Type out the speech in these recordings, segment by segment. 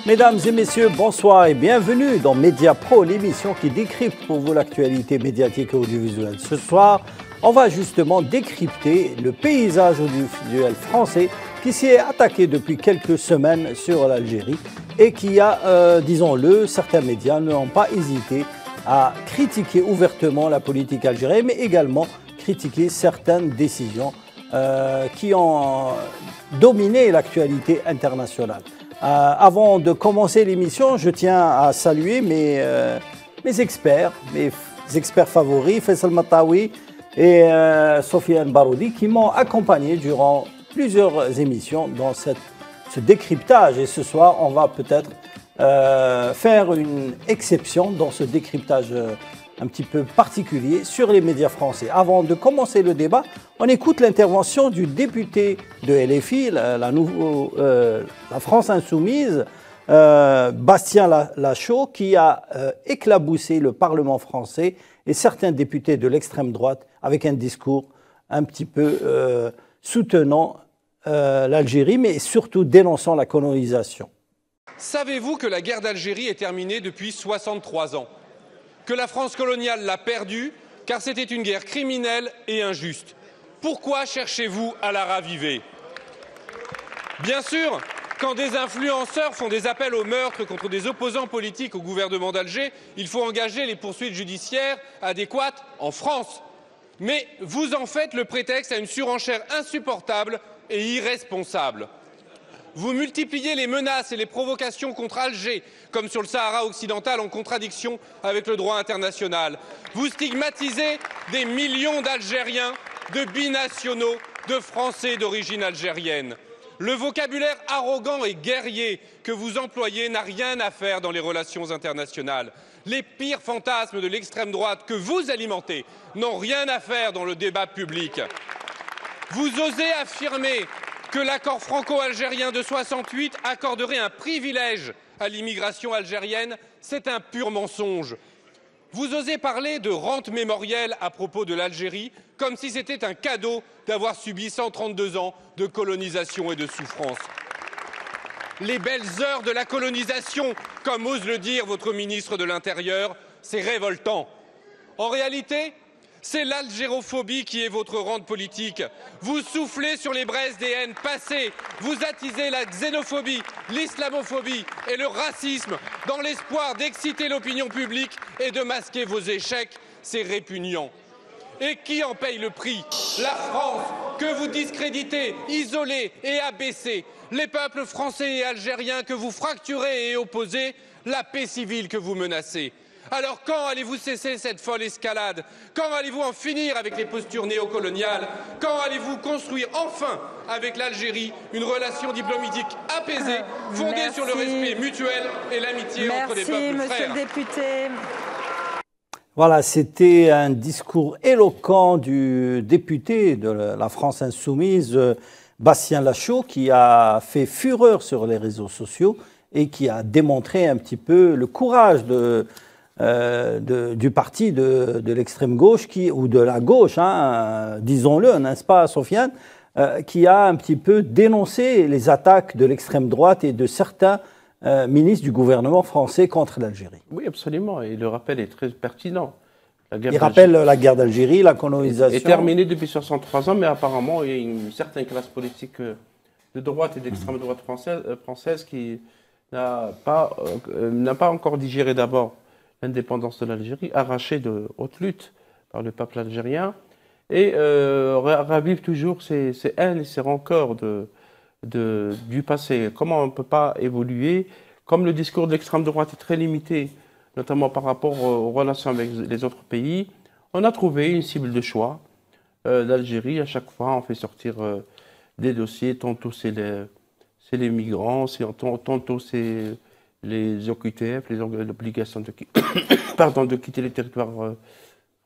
Mesdames et messieurs, bonsoir et bienvenue dans Média Pro, l'émission qui décrypte pour vous l'actualité médiatique et audiovisuelle. Ce soir, on va justement décrypter le paysage audiovisuel français qui s'y est attaqué depuis quelques semaines sur l'Algérie et qui a, disons-le, certains médias n'ont pas hésité à critiquer ouvertement la politique algérienne, mais également critiquer certaines décisions qui ont dominé l'actualité internationale. Avant de commencer l'émission, je tiens à saluer mes experts favoris, Faisal Matawi et Sofiane Baroudi, qui m'ont accompagné durant plusieurs émissions dans ce décryptage. Et ce soir, on va peut-être faire une exception dans ce décryptage un petit peu particulier sur les médias français. Avant de commencer le débat, on écoute l'intervention du député de LFI, la France Insoumise, Bastien Lachaud, qui a éclaboussé le Parlement français et certains députés de l'extrême droite avec un discours un petit peu soutenant l'Algérie, mais surtout dénonçant la colonisation. Savez-vous que la guerre d'Algérie est terminée depuis 63 ans ? Que la France coloniale l'a perdue, car c'était une guerre criminelle et injuste. Pourquoi cherchez-vous à la raviver ? Bien sûr, quand des influenceurs font des appels au meurtre contre des opposants politiques au gouvernement d'Alger, il faut engager les poursuites judiciaires adéquates en France. Mais vous en faites le prétexte à une surenchère insupportable et irresponsable. Vous multipliez les menaces et les provocations contre Alger, comme sur le Sahara occidental, en contradiction avec le droit international. Vous stigmatisez des millions d'Algériens, de binationaux, de Français d'origine algérienne. Le vocabulaire arrogant et guerrier que vous employez n'a rien à faire dans les relations internationales. Les pires fantasmes de l'extrême droite que vous alimentez n'ont rien à faire dans le débat public. Vous osez affirmer que l'accord franco-algérien de 68 accorderait un privilège à l'immigration algérienne, c'est un pur mensonge. Vous osez parler de rente mémorielle à propos de l'Algérie, comme si c'était un cadeau d'avoir subi 132 ans de colonisation et de souffrance. Les belles heures de la colonisation, comme ose le dire votre ministre de l'Intérieur, c'est révoltant. En réalité, c'est l'algérophobie qui est votre rente politique. Vous soufflez sur les braises des haines passées. Vous attisez la xénophobie, l'islamophobie et le racisme dans l'espoir d'exciter l'opinion publique et de masquer vos échecs. C'est répugnant. Et qui en paye le prix? La France, que vous discréditez, isolez et abaissez. Les peuples français et algériens que vous fracturez et opposez. La paix civile que vous menacez. Alors quand allez-vous cesser cette folle escalade? Quand allez-vous en finir avec les postures néocoloniales? Quand allez-vous construire enfin avec l'Algérie une relation diplomatique apaisée, fondée sur le respect mutuel et l'amitié entre les peuples frères? Merci, monsieur le député. Voilà, c'était un discours éloquent du député de la France Insoumise, Bastien Lachaud, qui a fait fureur sur les réseaux sociaux et qui a démontré un petit peu le courage du parti de l'extrême gauche, ou de la gauche, disons-le, n'est-ce pas, Sofiane, qui a un petit peu dénoncé les attaques de l'extrême droite et de certains ministres du gouvernement français contre l'Algérie. Oui, absolument, et le rappel est très pertinent. Il rappelle la guerre d'Algérie, la colonisation. Est terminée depuis 63 ans, mais apparemment, il y a une certaine classe politique de droite et d'extrême droite française qui n'a pas encore digéré d'abord l'indépendance de l'Algérie, arrachée de haute lutte par le peuple algérien, et ravive toujours ces haines et ces rancœurs du passé. Comment on ne peut pas évoluer? Comme le discours de l'extrême droite est très limité, notamment par rapport aux relations avec les autres pays, on a trouvé une cible de choix. L'Algérie, à chaque fois, on fait sortir des dossiers, tantôt c'est les migrants, tantôt c'est les OQTF, l'obligation de quitter les territoires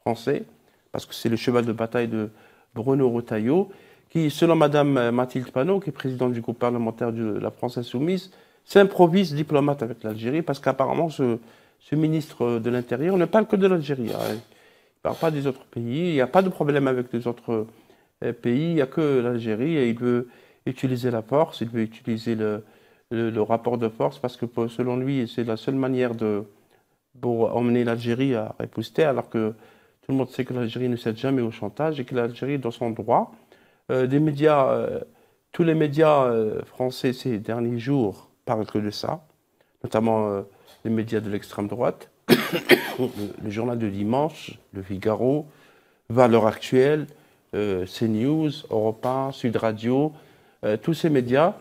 français, parce que c'est le cheval de bataille de Bruno Retailleau, qui, selon Madame Mathilde Panot, qui est présidente du groupe parlementaire de la France Insoumise, s'improvise diplomate avec l'Algérie, parce qu'apparemment, ce ministre de l'Intérieur ne parle que de l'Algérie. Il ne parle pas des autres pays, il n'y a pas de problème avec les autres pays, il n'y a que l'Algérie, et il veut utiliser la force, il veut utiliser le rapport de force, parce que selon lui, c'est la seule manière pour emmener l'Algérie à riposter, alors que tout le monde sait que l'Algérie ne cède jamais au chantage et que l'Algérie est dans son droit. Tous les médias français ces derniers jours parlent que de ça, notamment les médias de l'extrême droite, le journal de dimanche, Le Figaro, Valeurs Actuelles, CNews, Europe 1, Sud Radio, tous ces médias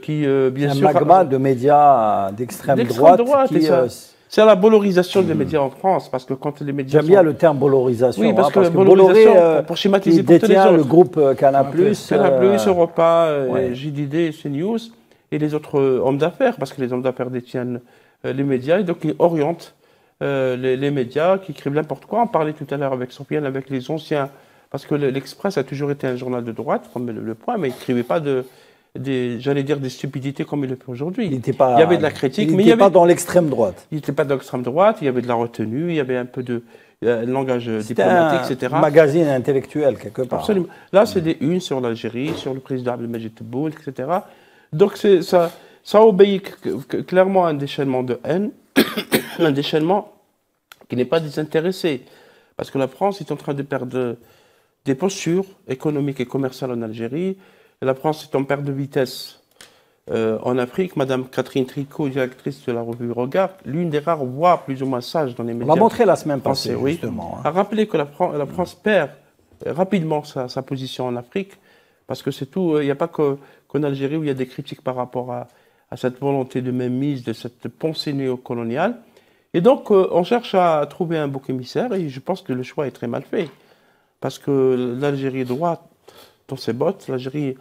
qui, bien sûr... Un magma de médias d'extrême droite qui... C'est la bollorisation des médias en France, parce que quand les médias... J'aime bien le terme bollorisation. Oui, parce que Bolloré, pour schématiser pour tous les autres. Le groupe Canal+, Europe 1, JDD, CNews, et les autres hommes d'affaires, parce que les hommes d'affaires détiennent les médias, et donc ils orientent les médias qui écrivent n'importe quoi. On parlait tout à l'heure avec Sofiane, avec les anciens, parce que l'Express a toujours été un journal de droite, comme le Point, mais il n'écrivait pas j'allais dire des stupidités comme il le fait aujourd'hui. Il y avait de la critique, mais il n'était pas dans l'extrême droite. Il n'était pas dans l'extrême droite, il y avait de la retenue, il y avait un peu de langage diplomatique, etc. Un magazine intellectuel, quelque part. Absolument. Là, c'est des unes sur l'Algérie, sur le président Abdelmadjid Tebboune, etc. Donc, ça obéit clairement à un déchaînement de haine, un déchaînement qui n'est pas désintéressé. Parce que la France est en train de perdre des postures économiques et commerciales en Algérie. La France est en perte de vitesse en Afrique. Madame Catherine Tricot, directrice de la revue Regard, l'une des rares voix plus ou moins sages dans les médias. On l'a montré la semaine passée, justement. A rappelé que la France perd rapidement sa position en Afrique, parce que c'est tout. Il n'y a pas qu'en Algérie où il y a des critiques par rapport à cette volonté de mainmise, de cette pensée néocoloniale. Et donc, on cherche à trouver un bouc émissaire, et je pense que le choix est très mal fait. Parce que l'Algérie est droite dans ses bottes, l'Algérie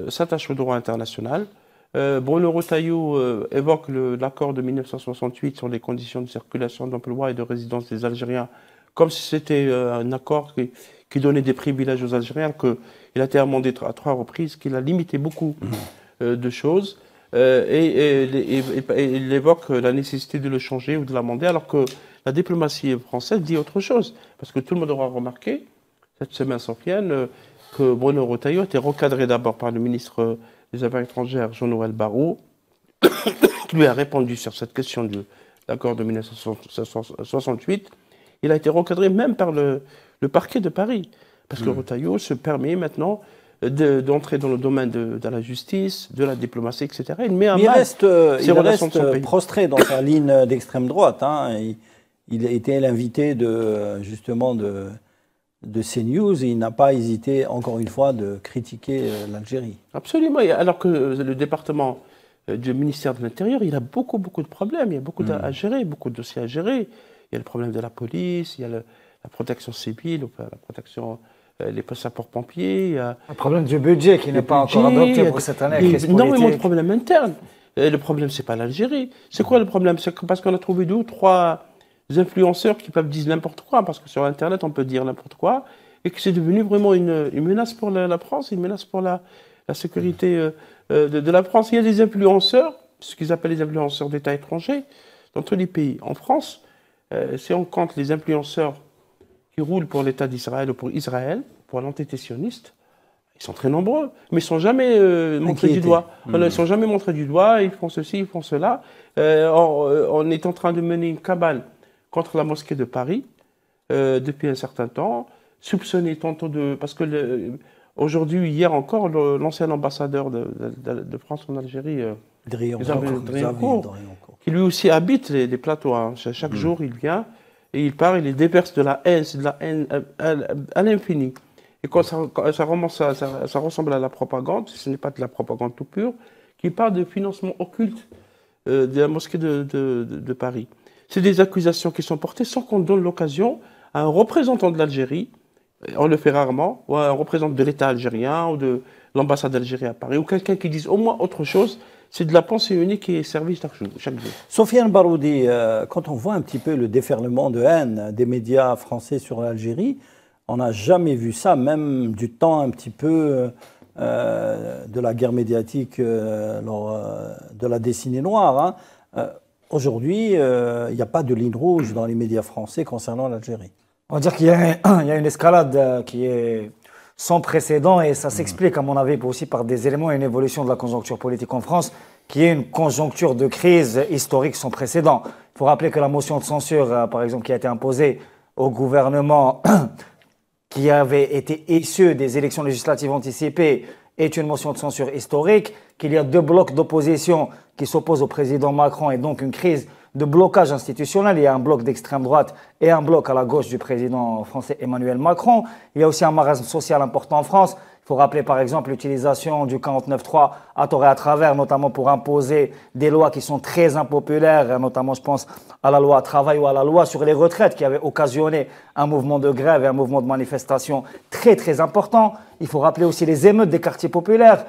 s'attache au droit international. Bruno Retailleau évoque l'accord de 1968 sur les conditions de circulation, d'emploi et de résidence des Algériens, comme si c'était un accord qui donnait des privilèges aux Algériens, qu'il a été amendé à 3 reprises, qu'il a limité beaucoup de choses. Et il évoque la nécessité de le changer ou de l'amender, alors que la diplomatie française dit autre chose. Parce que tout le monde aura remarqué, cette semaine Sofiane, que Bruno Retailleau a été recadré d'abord par le ministre des Affaires étrangères, Jean-Noël Barrot, qui lui a répondu sur cette question de l'accord de 1968. Il a été recadré même par le parquet de Paris. Parce que Retailleau se permet maintenant d'entrer dans le domaine de la justice, de la diplomatie, etc. Il reste prostré dans sa ligne d'extrême droite. Hein. Il était l'invité justement de CNews et il n'a pas hésité, encore une fois, de critiquer l'Algérie. Absolument. Alors que le département du ministère de l'Intérieur, il a beaucoup de problèmes. Il y a beaucoup à gérer, beaucoup de dossiers à gérer. Il y a le problème de la police, il y a la protection civile, la protection... les passeports-pompiers. Il y a un problème du budget qui n'est pas encore adopté pour cette année. Énormément de problèmes internes. Et le problème, c'est pas l'Algérie. C'est quoi le problème? C'est parce qu'on a trouvé 2 ou 3 influenceurs qui peuvent dire n'importe quoi, parce que sur Internet, on peut dire n'importe quoi, et que c'est devenu vraiment une menace pour la France, une menace pour la sécurité de la France. Il y a des influenceurs, ce qu'ils appellent les influenceurs d'États étrangers, dans tous les pays. En France, si on compte les influenceurs qui roulent pour l'État d'Israël ou pour Israël, pour l'entité sioniste, ils sont très nombreux, mais ils ne sont jamais montrés du doigt. Ils ne sont jamais montrés du doigt, ils font ceci, ils font cela. On est en train de mener une cabale contre la mosquée de Paris depuis un certain temps, soupçonné tantôt de... Parce que aujourd'hui, hier encore, l'ancien ambassadeur de France en Algérie, Driancourt, qui lui aussi habite les plateaux. Hein. Chaque jour, il vient... Et il part, il les déverse de la haine, c'est de la haine à l'infini. Et quand ça ressemble à la propagande, ce n'est pas de la propagande tout pure, qui parle de financement occulte de la mosquée de Paris. C'est des accusations qui sont portées sans qu'on donne l'occasion à un représentant de l'Algérie, on le fait rarement, ou à un représentant de l'État algérien, ou de l'ambassade d'Algérie à Paris, ou quelqu'un qui dise au moins autre chose. C'est de la pensée unique qui est servie chaque jour. Sofiane Baroudi, quand on voit un petit peu le déferlement de haine des médias français sur l'Algérie, on n'a jamais vu ça, même du temps un petit peu de la guerre médiatique lors de la décennie noire. Hein. Aujourd'hui, il n'y a pas de ligne rouge dans les médias français concernant l'Algérie. On va dire qu'il y a une escalade qui est sans précédent et ça s'explique à mon avis aussi par des éléments et une évolution de la conjoncture politique en France qu'il y ait une conjoncture de crise historique sans précédent. Il faut rappeler que la motion de censure, par exemple, qui a été imposée au gouvernement qui avait été issue des élections législatives anticipées est une motion de censure historique, qu'il y a 2 blocs d'opposition qui s'opposent au président Macron et donc une crise de blocage institutionnel. Il y a un bloc d'extrême droite et un bloc à la gauche du président français Emmanuel Macron. Il y a aussi un marasme social important en France. Il faut rappeler par exemple l'utilisation du 49.3 à tort et à travers, notamment pour imposer des lois qui sont très impopulaires, notamment je pense à la loi travail ou à la loi sur les retraites qui avait occasionné un mouvement de grève et un mouvement de manifestation très très important. Il faut rappeler aussi les émeutes des quartiers populaires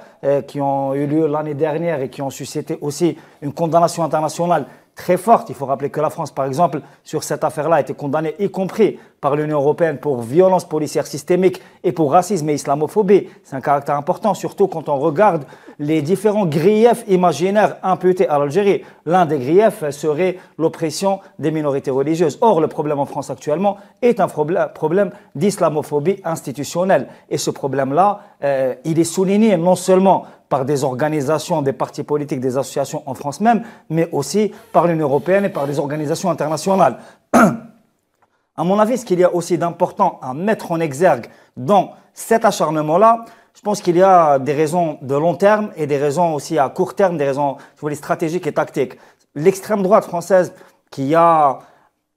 qui ont eu lieu l'année dernière et qui ont suscité aussi une condamnation internationale très forte. Il faut rappeler que la France, par exemple, sur cette affaire-là, a été condamnée, y compris par l'Union européenne, pour violence policière systémique et pour racisme et islamophobie. C'est un caractère important, surtout quand on regarde les différents griefs imaginaires imputés à l'Algérie. L'un des griefs serait l'oppression des minorités religieuses. Or, le problème en France actuellement est un problème d'islamophobie institutionnelle. Et ce problème-là, il est souligné non seulement par des organisations, des partis politiques, des associations en France même, mais aussi par l'Union européenne et par des organisations internationales. À mon avis, ce qu'il y a aussi d'important à mettre en exergue dans cet acharnement-là, je pense qu'il y a des raisons de long terme et des raisons aussi à court terme, des raisons stratégiques et tactiques. L'extrême droite française, qui a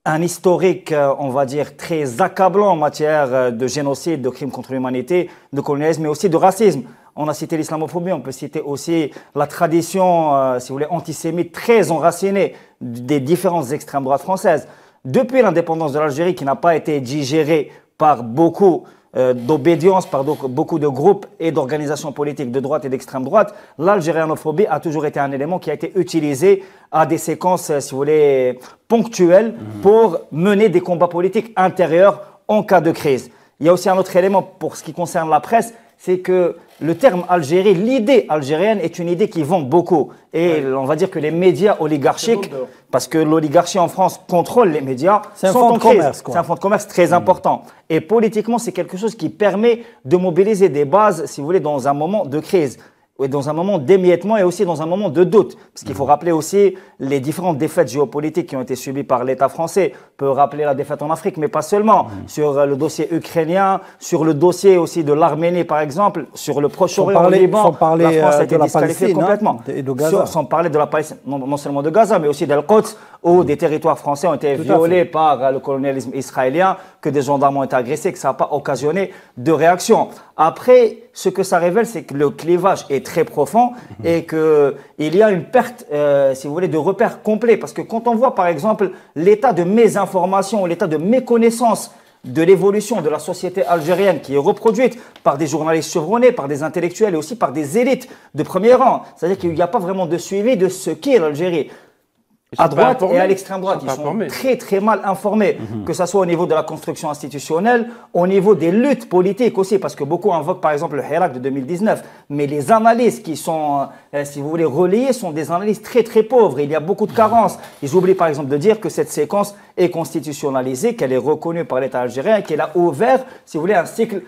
un historique, on va dire, très accablant en matière de génocide, de crimes contre l'humanité, de colonialisme, mais aussi de racisme. On a cité l'islamophobie, on peut citer aussi la tradition, si vous voulez, antisémite très enracinée des différentes extrêmes droites françaises. Depuis l'indépendance de l'Algérie, qui n'a pas été digérée par beaucoup d'obédience, par beaucoup de groupes et d'organisations politiques de droite et d'extrême droite, l'algérianophobie a toujours été un élément qui a été utilisé à des séquences, si vous voulez, ponctuelles pour mener des combats politiques intérieurs en cas de crise. Il y a aussi un autre élément pour ce qui concerne la presse, c'est que le terme Algérie, l'idée algérienne est une idée qui vend beaucoup. Et on va dire que les médias oligarchiques, parce que l'oligarchie en France contrôle les médias, c'est un fonds de commerce. C'est un fonds de commerce très important. Et politiquement, c'est quelque chose qui permet de mobiliser des bases, si vous voulez, dans un moment de crise. Et dans un moment d'émiettement et aussi dans un moment de doute. Parce qu'il faut rappeler aussi les différentes défaites géopolitiques qui ont été subies par l'État français. On peut rappeler la défaite en Afrique, mais pas seulement. Sur le dossier ukrainien, sur le dossier aussi de l'Arménie, par exemple, sur le Proche-Orient, au Liban, la France a été disqualifiée complètement. Et de Gaza. Sans parler de la Palestine, non seulement de Gaza, mais aussi d'Al-Quds, où des territoires français ont été violés par le colonialisme israélien, que des gendarmes ont été agressés, que ça n'a pas occasionné de réaction. Après, ce que ça révèle, c'est que le clivage est très profond et qu'il y a une perte, si vous voulez, de repères complets. Parce que quand on voit, par exemple, l'état de mésinformation, l'état de méconnaissance de l'évolution de la société algérienne qui est reproduite par des journalistes chevronnés, par des intellectuels et aussi par des élites de premier rang. C'est-à-dire qu'il n'y a pas vraiment de suivi de ce qu'est l'Algérie. À droite et à l'extrême droite, ils sont très très mal informés, que ce soit au niveau de la construction institutionnelle, au niveau des luttes politiques aussi, parce que beaucoup invoquent par exemple le Hirak de 2019, mais les analyses qui sont, si vous voulez, relayées sont des analyses très très pauvres, il y a beaucoup de carences. Ils oublient par exemple de dire que cette séquence est constitutionnalisée, qu'elle est reconnue par l'État algérien et qu'elle a ouvert, si vous voulez, un cycle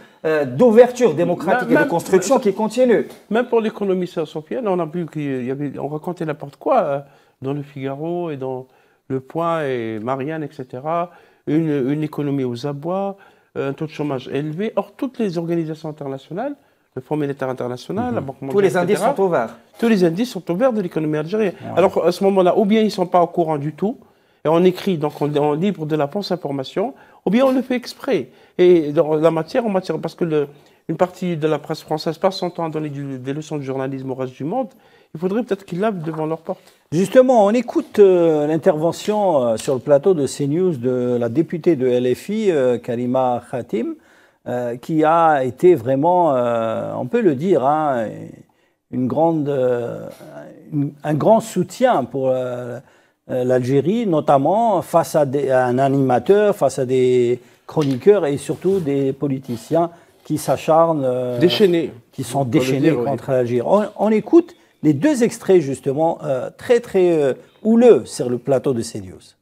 d'ouverture démocratique et de construction qui continue. Même pour l'économie sofiane, on a vu qu'on racontait n'importe quoi dans le Figaro et dans Le Point et Marianne, etc. Une économie aux abois, un taux de chômage élevé. Or, toutes les organisations internationales, le Fonds monétaire international, la Banque mondiale, tous les indices sont ouverts. Tous les indices sont ouverts de l'économie algérienne. Ouais. Alors, à ce moment-là, ou bien ils ne sont pas au courant du tout, et on écrit, donc on est libre de la fausse information, ou bien on le fait exprès. Et dans la matière, parce que une partie de la presse française passe son temps à donner des leçons de journalisme au reste du monde, il faudrait peut-être qu'ils lavent devant leur porte. Justement, on écoute l'intervention sur le plateau de CNews de la députée de LFI, Karima Khatim, qui a été vraiment, on peut le dire, hein, un grand soutien pour l'Algérie, notamment face à un animateur, face à des chroniqueurs et surtout des politiciens qui s'acharnent, qui sont déchaînés contre l'Algérie. On écoute les deux extraits, justement, très, très houleux sur le plateau de CNews.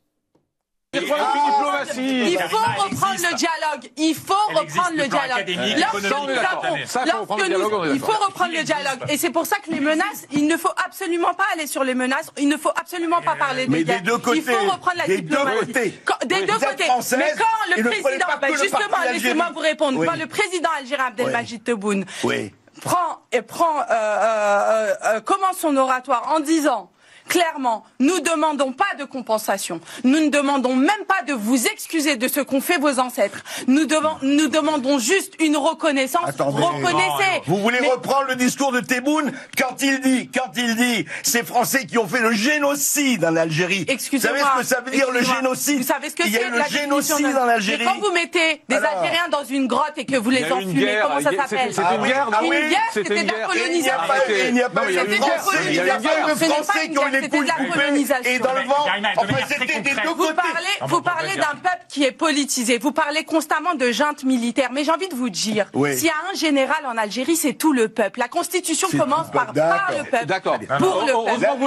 Il faut diplomatie. Il faut reprendre le dialogue. Il faut reprendre le dialogue. Il faut reprendre le dialogue. Et c'est pour ça que les menaces, il ne faut absolument pas aller sur les menaces. Il ne faut absolument pas parler de guerre. Il faut reprendre la diplomatie. Des deux côtés. Mais quand le président, justement, laissez-moi vous répondre, quand le président algérien Abdelmajid Tebboune commence son oratoire en disant clairement, nous ne demandons pas de compensation. Nous ne demandons même pas de vous excuser de ce qu'ont fait vos ancêtres. Nous demandons juste une reconnaissance. Reconnaissez. Vous voulez reprendre le discours de Tebboune quand il dit, ces Français qui ont fait le génocide en Algérie. Excusez-moi. Vous savez ce que ça veut dire le génocide? Vous savez ce que c'est? Il y a eu le génocide en Algérie. Et quand vous mettez des Algériens dans une grotte et que vous les enfumez, comment ça s'appelle? C'était une guerre, non? Une guerre, c'était de la colonisation. Il n'y a pas eu de Français qui ont les c'était de la colonisation. et dans le vent. Enfin, c'était des deux côtés. Vous parlez d'un peuple qui est politisé. Vous parlez constamment de junte militaire. Mais j'ai envie de vous dire, s'il y a un général en Algérie, c'est tout le peuple. La Constitution commence par le peuple. D'accord. Pour le peuple.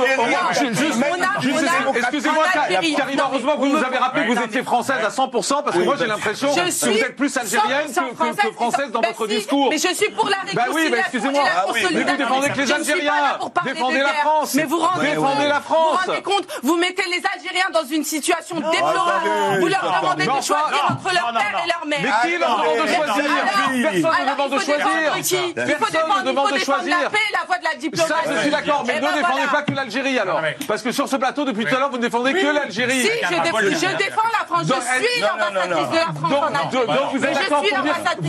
Excusez-moi, Karima, heureusement que vous nous avez rappelé que vous étiez française à 100%, parce que moi j'ai l'impression que vous êtes plus algérienne que française dans votre discours. Mais je suis pour la réconciliation. Oui, mais excusez-moi. Mais vous défendez que les Algériens. Défendez la France. Mais vous défendez la France. Vous vous rendez compte, vous mettez les Algériens dans une situation déplorable. Vous leur demandez de choisir entre leur père et leur mère. Mais qui leur demande de choisir? Personne ne demande de choisir. Personne ne demande de choisir. La paix et la voie de la diplomatie. Ça, je suis d'accord, mais ne défendez pas que l'Algérie alors. Parce que sur ce plateau, depuis tout à l'heure, vous ne défendez que l'Algérie. Si, je défends la France. Je suis l'ambassadrice de la France en Algérie.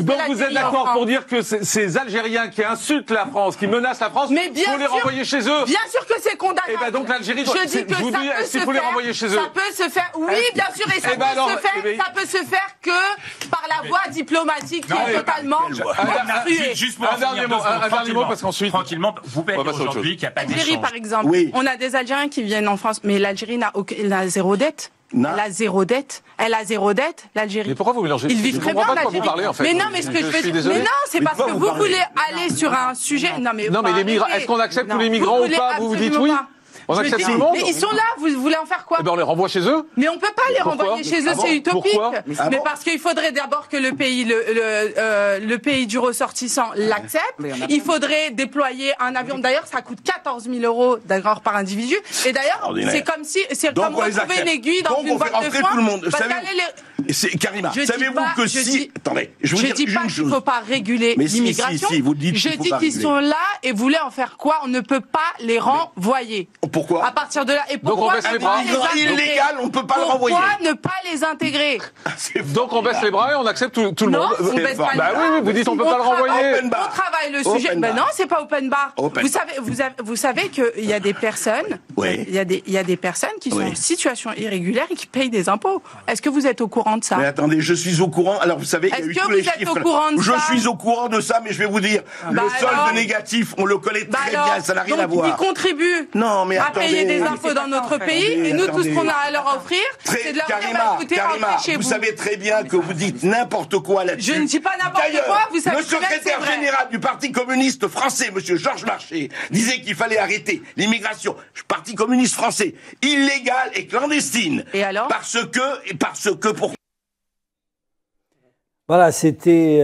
Donc vous êtes d'accord pour dire que ces Algériens qui insultent la France, qui menacent la France, il faut les renvoyer chez eux. Bien sûr que c'est condamnable. Et ben donc l'Algérie, je dis que je vous dis, est-ce qu'il faut les renvoyer chez eux? Ça peut se faire, oui, bien sûr, et ça peut se faire que par la voie diplomatique qui est totalement obstruée. Juste pour un dernier mot, parce qu'ensuite tranquillement, vous pouvez dire aujourd'hui qu'il n'y a pas d'échange. L'Algérie, par exemple, on a des Algériens qui viennent en France, mais l'Algérie n'a zéro dette. Elle a zéro dette. L'Algérie. Mais pourquoi vous mélangez? Ils vivent très bien, l'Algérie. En fait. Mais non, mais ce que je veux dire. Mais non, c'est parce que vous voulez aller sur un sujet. Non, mais les migrants, est-ce qu'on accepte tous les migrants ou pas? Vous dites oui? On accepte tout le monde? Mais ils sont là, vous voulez en faire quoi? On les renvoie chez eux? Mais on peut pas les renvoyer chez eux, c'est utopique. Mais parce qu'il faudrait d'abord que le pays du ressortissant l'accepte. Il faudrait déployer un avion. D'ailleurs, ça coûte 14 000 € d'accord par individu. Et d'ailleurs, c'est comme retrouver une aiguille dans une boîte de foin. Karima, savez-vous que si... Attendez, je vous dis pas qu'il ne faut pas réguler l'immigration. Je dis qu'ils sont là et vous voulez en faire quoi? On ne peut pas les renvoyer. Pourquoi? À partir de là. Et donc on baisse les bras. Illégal, on ne peut pas le renvoyer. Pourquoi ne pas les intégrer? Donc on baisse les bras et on accepte tout le monde. Non, on baisse pas les bras. Oui, vous dites on ne peut pas le renvoyer. On travaille le sujet. Ben non, c'est pas open bar. Vous savez qu'il y a des personnes, il y a des personnes qui sont en situation irrégulière et qui payent des impôts. Est-ce que vous êtes au courant de ça? Mais attendez, je suis au courant. Alors vous savez, il y a eu tous les chiffres. Je suis au courant de ça, mais je vais vous dire, le solde négatif, on le connaît très bien, ça n'a rien à voir. Ils contribuent. Non, mais à payer des impôts dans notre pays, et nous, tout ce qu'on a à leur offrir, c'est de leur dire, écoutez, rentrez chez vous. Vous savez très bien que vous dites n'importe quoi là-dessus. Je ne dis pas n'importe quoi, vous savez. Le secrétaire général du Parti communiste français, monsieur Georges Marchais, disait qu'il fallait arrêter l'immigration, Parti communiste français, illégale et clandestine. Et alors? Parce que pour... Voilà, c'était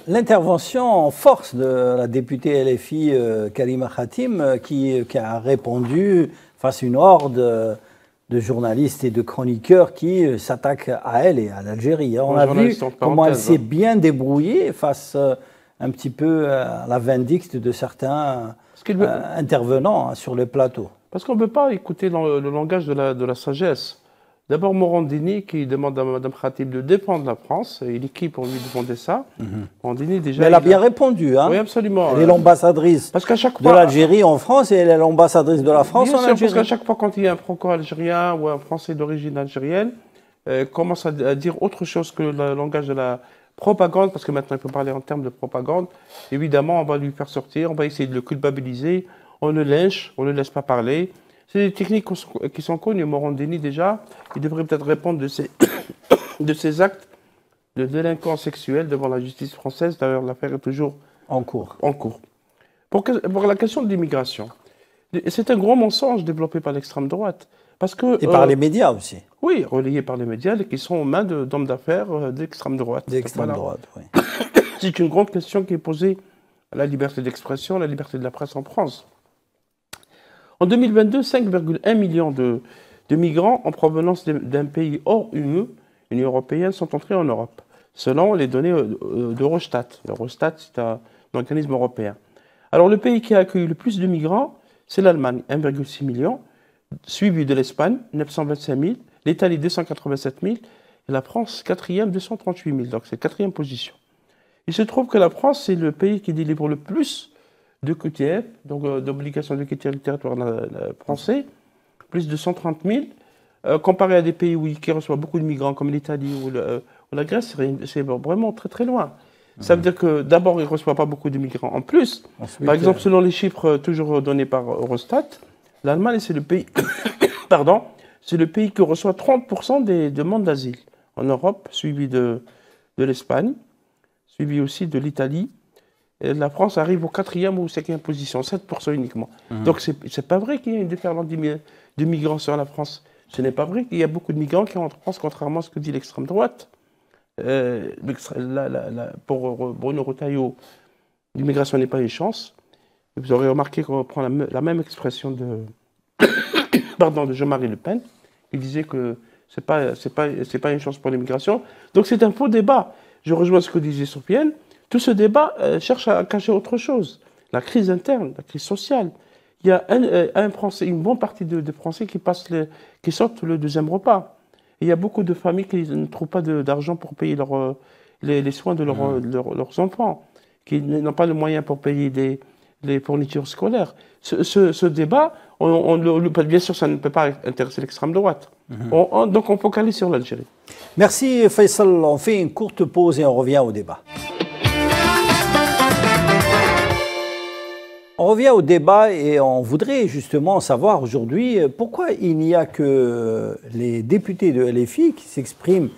l'intervention en force de la députée LFI Karima Khatim qui a répondu face à une horde de journalistes et de chroniqueurs qui s'attaquent à elle et à l'Algérie. On a vu comment elle s'est bien débrouillée face un petit peu à la vindicte de certains intervenants sur le plateau. Parce qu'on ne peut pas écouter le langage de la sagesse. D'abord, Morandini qui demande à Mme Khatib de défendre la France, et l'équipe, on lui demandait ça. Morandini, déjà. Mais elle a bien répondu, hein. Oui, absolument. Elle est l'ambassadrice de l'Algérie en France et elle est l'ambassadrice de la France en Algérie. Parce qu'à chaque fois, quand il y a un franco-algérien ou un Français d'origine algérienne, commence à dire autre chose que le langage de la propagande, parce que maintenant, il faut parler en termes de propagande, évidemment, on va lui faire sortir, on va essayer de le culpabiliser, on le lynche, on ne le laisse pas parler. C'est des techniques qui sont connues. Morandini, déjà, il devrait peut-être répondre de ces actes de délinquance sexuelle devant la justice française. D'ailleurs, l'affaire est toujours en cours. Pour la question de l'immigration, c'est un gros mensonge développé par l'extrême droite. Parce que, et par les médias aussi. Oui, relayés par les médias, qui sont aux mains d'hommes d'affaires d'extrême droite. D'extrême droite, oui. C'est une grande question qui est posée à la liberté d'expression, la liberté de la presse en France. En 2022, 5,1 millions de migrants en provenance d'un pays hors UE, Union européenne, sont entrés en Europe, selon les données d'Eurostat. Eurostat, c'est un organisme européen. Alors, le pays qui a accueilli le plus de migrants, c'est l'Allemagne, 1,6 million, suivi de l'Espagne, 925 000, l'Italie, 287 000, et la France, 4e, 238 000. Donc, c'est 4e position. Il se trouve que la France, c'est le pays qui délivre le plus de QTF, donc d'obligations de quitter le territoire français, plus de 130 000. Comparé à des pays qui reçoivent beaucoup de migrants, comme l'Italie ou la Grèce, c'est vraiment très très loin. Ça veut dire que d'abord, ils ne reçoivent pas beaucoup de migrants. En plus, par exemple, selon les chiffres toujours donnés par Eurostat, l'Allemagne, c'est le pays, pardon, c'est le pays qui reçoit 30% des demandes d'asile en Europe, suivi de l'Espagne, suivi aussi de l'Italie. Et la France arrive au 4e ou 5e position, 7% uniquement. Donc, ce n'est pas vrai qu'il y ait une déferlante de migrants sur la France. Ce n'est pas vrai qu'il y a beaucoup de migrants qui entrent en France, contrairement à ce que dit l'extrême droite. Pour Bruno Retailleau, l'immigration n'est pas une chance. Vous aurez remarqué qu'on reprend la même expression de Jean-Marie Le Pen, qui disait que ce n'est pas une chance pour l'immigration. Donc c'est un faux débat. Je rejoins ce que disait Sofiane. Tout ce débat cherche à cacher autre chose. La crise interne, la crise sociale. Il y a une bonne partie de Français qui sortent le deuxième repas. Et il y a beaucoup de familles qui ne trouvent pas d'argent pour payer les soins de leurs enfants, qui n'ont pas le moyen pour payer les fournitures scolaires. Ce débat, bien sûr, ça ne peut pas intéresser l'extrême droite. Donc on focalise sur l'Algérie. Merci Faisal. On fait une courte pause et on revient au débat. On revient au débat et on voudrait justement savoir aujourd'hui pourquoi il n'y a que les députés de LFI qui s'expriment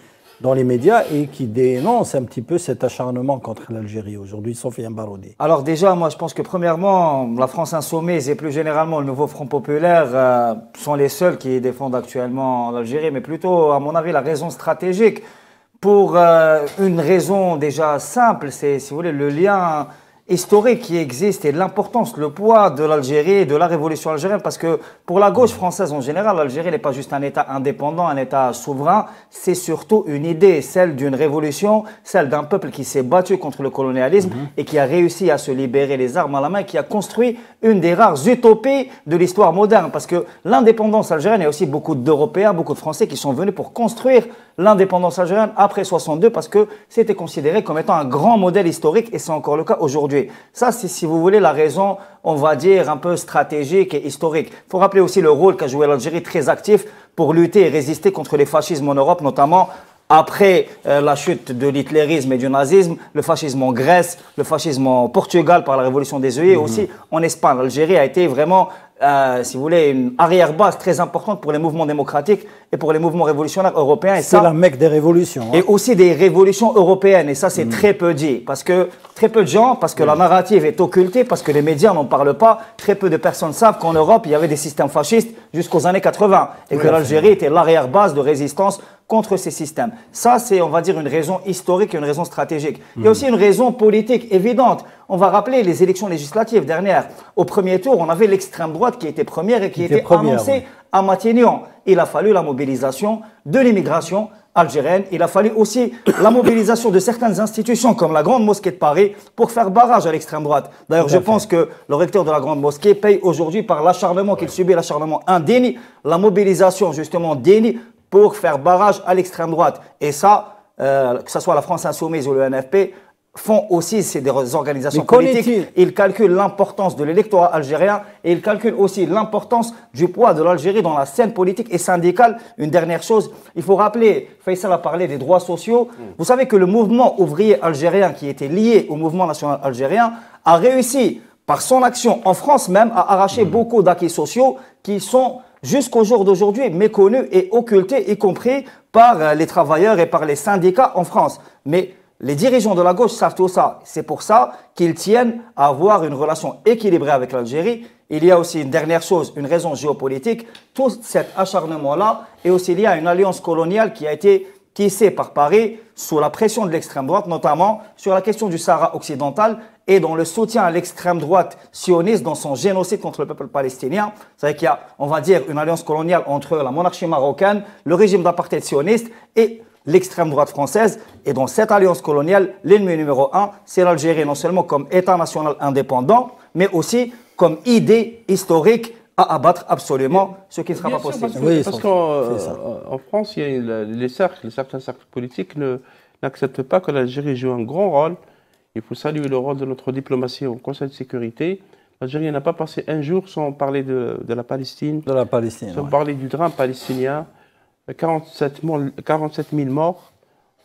dans les médias et qui dénoncent un petit peu cet acharnement contre l'Algérie aujourd'hui, Sofiane Baroudi. Alors déjà, moi je pense que premièrement, la France Insoumise et plus généralement le nouveau Front Populaire sont les seuls qui défendent actuellement l'Algérie, mais plutôt, à mon avis, la raison stratégique pour une raison déjà simple, c'est, si vous voulez, le lien historique qui existe et l'importance, le poids de l'Algérie et de la révolution algérienne, parce que pour la gauche française en général, l'Algérie n'est pas juste un État indépendant, un État souverain, c'est surtout une idée, celle d'une révolution, celle d'un peuple qui s'est battu contre le colonialisme et qui a réussi à se libérer les armes à la main, qui a construit une des rares utopies de l'histoire moderne, parce que l'indépendance algérienne, il y a aussi beaucoup d'Européens, beaucoup de Français qui sont venus pour construire l'indépendance algérienne après 62, parce que c'était considéré comme étant un grand modèle historique et c'est encore le cas aujourd'hui. Ça, c'est, si vous voulez, la raison, on va dire, un peu stratégique et historique. Il faut rappeler aussi le rôle qu'a joué l'Algérie très actif pour lutter et résister contre les fascismes en Europe, notamment après la chute de l'hitlérisme et du nazisme, le fascisme en Grèce, le fascisme en Portugal par la révolution des œillets, et aussi en Espagne. L'Algérie a été vraiment, si vous voulez, une arrière-base très importante pour les mouvements démocratiques et pour les mouvements révolutionnaires européens. C'est la Mecque des révolutions. Et aussi des révolutions européennes. Et ça, c'est très peu dit. Parce que très peu de gens, parce que la narrative est occultée, parce que les médias n'en parlent pas. Très peu de personnes savent qu'en Europe, il y avait des systèmes fascistes jusqu'aux années 80. Et que l'Algérie était l'arrière-base de résistance contre ces systèmes. Ça, c'est, on va dire, une raison historique et une raison stratégique. Il y a aussi une raison politique évidente. On va rappeler les élections législatives dernières. Au premier tour, on avait l'extrême droite qui était première et qui était annoncée à Matignon. Il a fallu la mobilisation de l'immigration algérienne. Il a fallu aussi la mobilisation de certaines institutions comme la Grande Mosquée de Paris pour faire barrage à l'extrême droite. D'ailleurs, je pense que le recteur de la Grande Mosquée paye aujourd'hui par l'acharnement qu'il subit, l'acharnement indigne, la mobilisation justement digne pour faire barrage à l'extrême droite. Et ça, que ce soit la France Insoumise ou le NFP, font aussi, c'est des organisations politiques, ils calculent l'importance de l'électorat algérien et ils calculent aussi l'importance du poids de l'Algérie dans la scène politique et syndicale. Une dernière chose, il faut rappeler, Faisal a parlé des droits sociaux. Vous savez que le mouvement ouvrier algérien qui était lié au mouvement national algérien a réussi, par son action en France même, à arracher beaucoup d'acquis sociaux qui sont jusqu'au jour d'aujourd'hui méconnus et occultés, y compris par les travailleurs et par les syndicats en France. Mais les dirigeants de la gauche savent tout ça. C'est pour ça qu'ils tiennent à avoir une relation équilibrée avec l'Algérie. Il y a aussi une dernière chose, une raison géopolitique. Tout cet acharnement-là est aussi lié à une alliance coloniale qui a été tissée par Paris sous la pression de l'extrême droite, notamment sur la question du Sahara occidental et dans le soutien à l'extrême droite sioniste dans son génocide contre le peuple palestinien. C'est-à-dire qu'il y a, on va dire, une alliance coloniale entre la monarchie marocaine, le régime d'apartheid sioniste et l'extrême droite française. Et dans cette alliance coloniale, l'ennemi numéro un, c'est l'Algérie, non seulement comme État national indépendant, mais aussi comme idée historique à abattre absolument, ce qui ne sera pas possible. Parce qu'en France, il y a certains cercles politiques n'acceptent pas que l'Algérie joue un grand rôle. Il faut saluer le rôle de notre diplomatie au Conseil de sécurité. L'Algérie n'a pas passé un jour sans parler de la Palestine, sans parler du drame palestinien. 47 000 morts.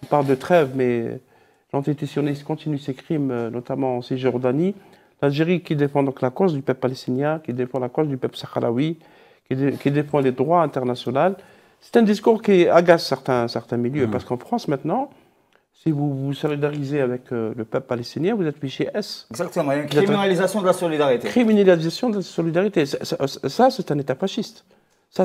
On parle de trêve, mais l'entité sioniste continue ses crimes, notamment en Cisjordanie. L'Algérie qui défend donc la cause du peuple palestinien, qui défend la cause du peuple sahraoui, qui défend les droits internationaux. C'est un discours qui agace certains milieux, parce qu'en France maintenant, si vous vous solidarisez avec le peuple palestinien, vous êtes fiché S. Exactement, il y a une criminalisation de la solidarité. Criminalisation de la solidarité. Ça c'est un État fasciste.